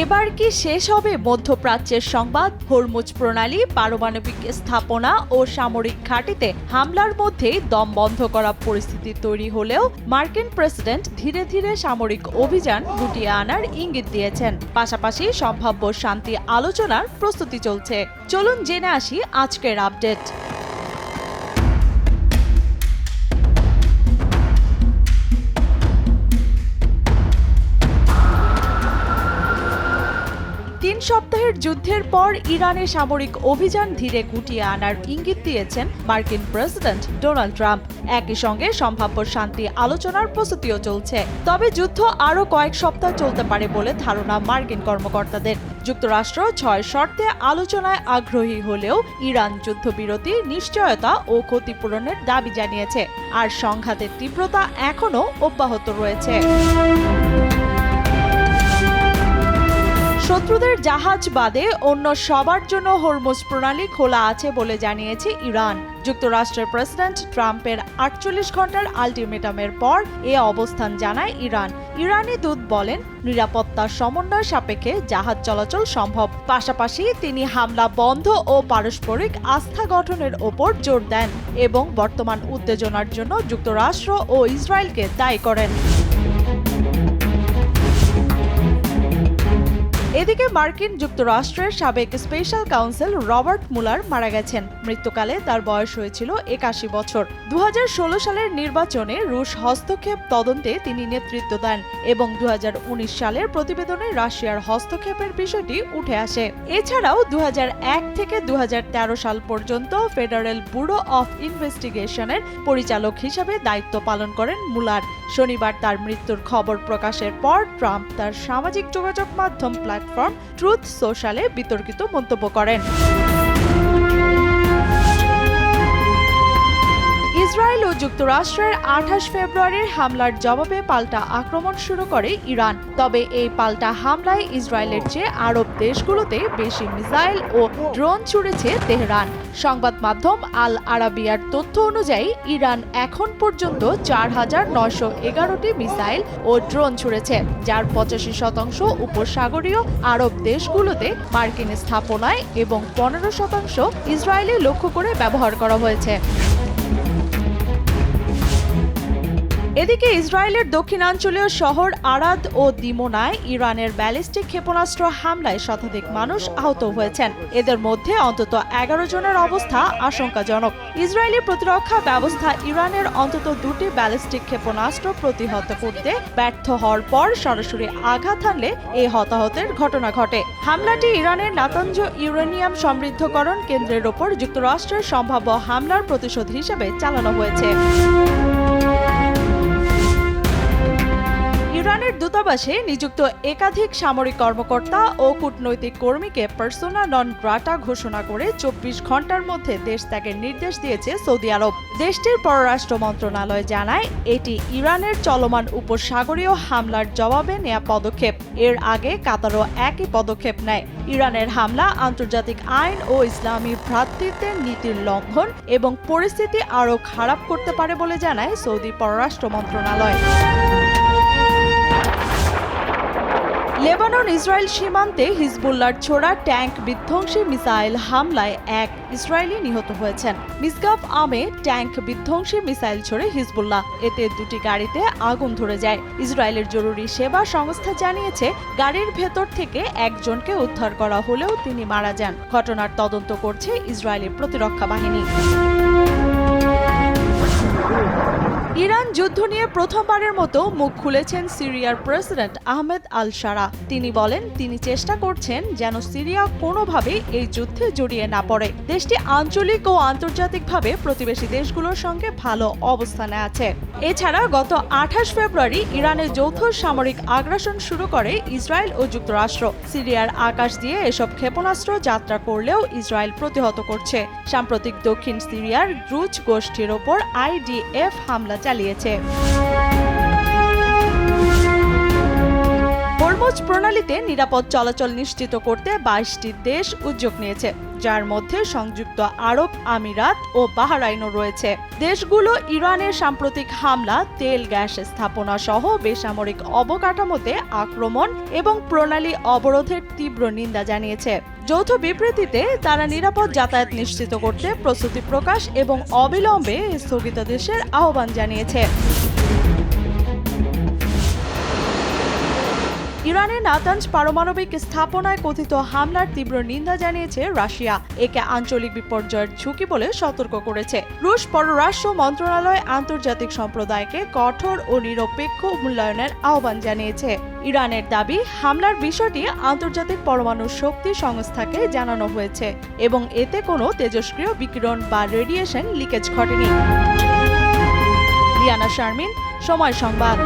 এবার কি শেষ হবে মধ্যপ্রাচ্যের সংবাদ? হরমুজ প্রণালী, পারমাণবিক স্থাপনা ও সামরিক ঘাঁটিতে হামলার মধ্যে দম বন্ধ করা পরিস্থিতি তৈরি হলেও মার্কিন প্রেসিডেন্ট ধীরে ধীরে সামরিক অভিযান গুটিয়ে আনার ইঙ্গিত দিয়েছেন। পাশাপাশি সম্ভাব্য শান্তি আলোচনার প্রস্তুতি চলছে। চলুন জেনে আসি আজকের আপডেট। ৩ সপ্তাহের যুদ্ধের পর ইরানে সামরিক অভিযান ধীরে গুটিয়ে আনার ইঙ্গিত দিয়েছেন মার্কিন প্রেসিডেন্ট ডোনাল্ড ট্রাম্প। একই সঙ্গে সম্ভাব্য শান্তি আলোচনার প্রস্তুতিও চলছে। তবে যুদ্ধ আরও কয়েক সপ্তাহ চলতে পারে বলে ধারণা মার্কিন কর্মকর্তাদের। যুক্তরাষ্ট্র ৬ শর্তে আলোচনায় আগ্রহী হলেও ইরান যুদ্ধবিরতি, নিশ্চয়তা ও ক্ষতিপূরণের দাবি জানিয়েছে। আর সংঘাতের তীব্রতা এখনও অব্যাহত রয়েছে। শত্রুদের জাহাজ বাদে অন্য সবার জন্য হরমুজ প্রণালী খোলা আছে বলে জানিয়েছে ইরান। যুক্তরাষ্ট্রের প্রেসিডেন্ট ট্রাম্পের ৪৮ ঘন্টার আলটিমেটামের পর এ অবস্থান জানায় ইরান। ইরানি দূত বলেন, নিরাপত্তা সমন্বয় সাপেক্ষে জাহাজ চলাচল সম্ভব। পাশাপাশি তিনি হামলা বন্ধ ও পারস্পরিক আস্থা গঠনের ওপর জোর দেন এবং বর্তমান উত্তেজনার জন্য যুক্তরাষ্ট্র ও ইসরায়েলকে দায়ী করেন। এদিকে মার্কিন যুক্তরাষ্ট্রের সাবেক স্পেশাল কাউন্সিল রবার্ট মুলার মারা গেছেন। মৃত্যুকালে তার বয়স হয়েছিল ৮১ বছর। ২০১৬ সালের নির্বাচনে রুশ হস্তক্ষেপ তদন্তে তিনি নেতৃত্ব দেন এবং ২০১৯ সালের প্রতিবেদনে রাশিয়ার হস্তক্ষেপের বিষয়টি উঠে আসে। এছাড়াও ২০০১ থেকে ২০১৩ সাল পর্যন্ত ফেডারেল ব্যুরো অফ ইনভেস্টিগেশনের পরিচালক হিসেবে দায়িত্ব পালন করেন মুলার। শনিবার তার মৃত্যুর খবর প্রকাশের পর ট্রাম্প তার সামাজিক যোগাযোগ মাধ্যম প্ল্যাটফর্ম ট্রুথ সোশ্যালে বিতর্কিত মন্তব্য করেন। ইসরায়েল ও যুক্তরাষ্ট্রের ২৮ ফেব্রুয়ারির হামলার জবাবে পাল্টা আক্রমণ শুরু করে ইরান। তবে এই পাল্টা হামলায় ইসরায়েলের চেয়ে আরব দেশগুলোতে বেশি মিসাইল ও ড্রোন ছুড়েছে তেহরান। সংবাদ মাধ্যম আল আরাবিয়ার তথ্য অনুযায়ী ইরান এখন পর্যন্ত ৪,৯১১টি মিসাইল ও ড্রোন ছুড়েছে, যার ৮৫% উপসাগরীয় আরব দেশগুলোতে মার্কিন স্থাপনায় এবং ১৫% ইসরায়েলে লক্ষ্য করে ব্যবহার করা হয়েছে। এদিকে ইসরায়েলের দক্ষিণাঞ্চলীয় শহর আরাদ ও দিমোনায় ইরানের ব্যালিস্টিক ক্ষেপণাস্ত্র হামলায় শতাধিক মানুষ আহত হয়েছেন। এদের মধ্যে অন্তত ১১ জনের অবস্থা আশঙ্কাজনক। ইসরায়েলি প্রতিরক্ষা ব্যবস্থা ইরানের অন্তত ২টি ব্যালিস্টিক ক্ষেপণাস্ত্র প্রতিহত করতে ব্যর্থ হওয়ার পর সরাসরি আঘাত হানলে এই হতাহতের ঘটনা ঘটে। হামলাটি ইরানের নাতাঞ্জ ইউরেনিয়াম সমৃদ্ধকরণ কেন্দ্রের ওপর যুক্তরাষ্ট্রের সম্ভাব্য হামলার প্রতিশোধ হিসেবে চালানো হয়েছে। ইরানের দূতাবাসে নিযুক্ত একাধিক সামরিক কর্মকর্তা ও কূটনৈতিক কর্মীকে পার্সোনা নন গ্রাটা ঘোষণা করে ২৪ ঘন্টার মধ্যে দেশ ত্যাগের নির্দেশ দিয়েছে সৌদি আরব। দেশটির পররাষ্ট্র মন্ত্রণালয় জানায়, এটি ইরানের চলমান উপসাগরীয় হামলার জবাবে নেয়া পদক্ষেপ। এর আগে কাতারও একই পদক্ষেপ নেয়। ইরানের হামলা আন্তর্জাতিক আইন ও ইসলামী ভ্রাতৃত্বের নীতির লঙ্ঘন এবং পরিস্থিতি আরও খারাপ করতে পারে বলে জানায় সৌদি পররাষ্ট্র মন্ত্রণালয়। লেবানন ইসরায়েল সীমান্তে হিজবুল্লাহর ছোড়া ট্যাঙ্ক বিধ্বংসী মিসাইল হামলায় এক ইসরায়েলি নিহত হয়েছেন। মিসগাফ আমে ট্যাঙ্ক বিধ্বংসী মিসাইল ছোড়ে হিজবুল্লাহ। এতে ২টি গাড়িতে আগুন ধরে যায়। ইসরায়েলের জরুরি সেবা সংস্থা জানিয়েছে, গাড়ির ভেতর থেকে একজনকে উদ্ধার করা হলেও তিনি মারা যান। ঘটনার তদন্ত করছে ইসরায়েলি প্রতিরক্ষা বাহিনী। ইরান যুদ্ধ নিয়ে প্রথমবারের মতো মুখ খুলেছেন সিরিয়ার প্রেসিডেন্ট আহমেদ আল শারা। তিনি বলেন, তিনি চেষ্টা করছেন যেন সিরিয়া কোনোভাবেই এই যুদ্ধে জড়িয়ে না পড়ে। দেশটি আঞ্চলিক ও আন্তর্জাতিকভাবে প্রতিবেশী দেশগুলোর সঙ্গে ভালো অবস্থানে আছে। এছাড়া গত ২৮ ফেব্রুয়ারি ইরানের যৌথ সামরিক আগ্রাসন শুরু করে ইসরায়েল ও যুক্তরাষ্ট্র। সিরিয়ার আকাশ দিয়ে এসব ক্ষেপণাস্ত্র যাত্রা করলেও ইসরায়েল প্রতিহত করছে। সাম্প্রতিক দক্ষিণ সিরিয়ার দ্রুজ গোষ্ঠীর ওপর IDF হামলা চালিয়েছে। হরমুজ প্রণালীতে নিরাপদ চলাচল নিশ্চিত করতে 22টি দেশ উদ্যোগ নিয়েছে, যার মধ্যে সংযুক্ত আরব আমিরাত ও বাহরাইনও রয়েছে। দেশগুলো ইরানের সাম্প্রতিক হামলা, তেল গ্যাস স্থাপনা সহ বেসামরিক অবকাঠামোতে আক্রমণ এবং প্রণালী অবরোধের তীব্র নিন্দা জানিয়েছে। যৌথ বিবৃতিতে তারা নিরাপদ যাতায়াত নিশ্চিত করতে প্রস্তুতি প্রকাশ এবং অবিলম্বে স্থগিতাদেশের আহ্বান জানিয়েছে। ইরানের নাতানজ পারমাণবিক স্থাপনায় কথিত হামলার তীব্র নিন্দা জানিয়েছে রাশিয়া। একে আঞ্চলিক বিপর্যয়ের ঝুঁকি বলে সতর্ক করেছে। রুশ পররাষ্ট্র মন্ত্রণালয় আন্তর্জাতিক সম্প্রদায়কে কঠোর ও নিরপেক্ষ মূল্যায়নের আহ্বান জানিয়েছে। ইরানের দাবি, হামলার বিষয়টি আন্তর্জাতিক পরমাণু শক্তি সংস্থাকে জানানো হয়েছে এবং এতে কোনো তেজস্ক্রিয় বিকিরণ বা রেডিয়েশন লিকেজ ঘটেনি। লিয়ানা শারমিন, সময় সংবাদ।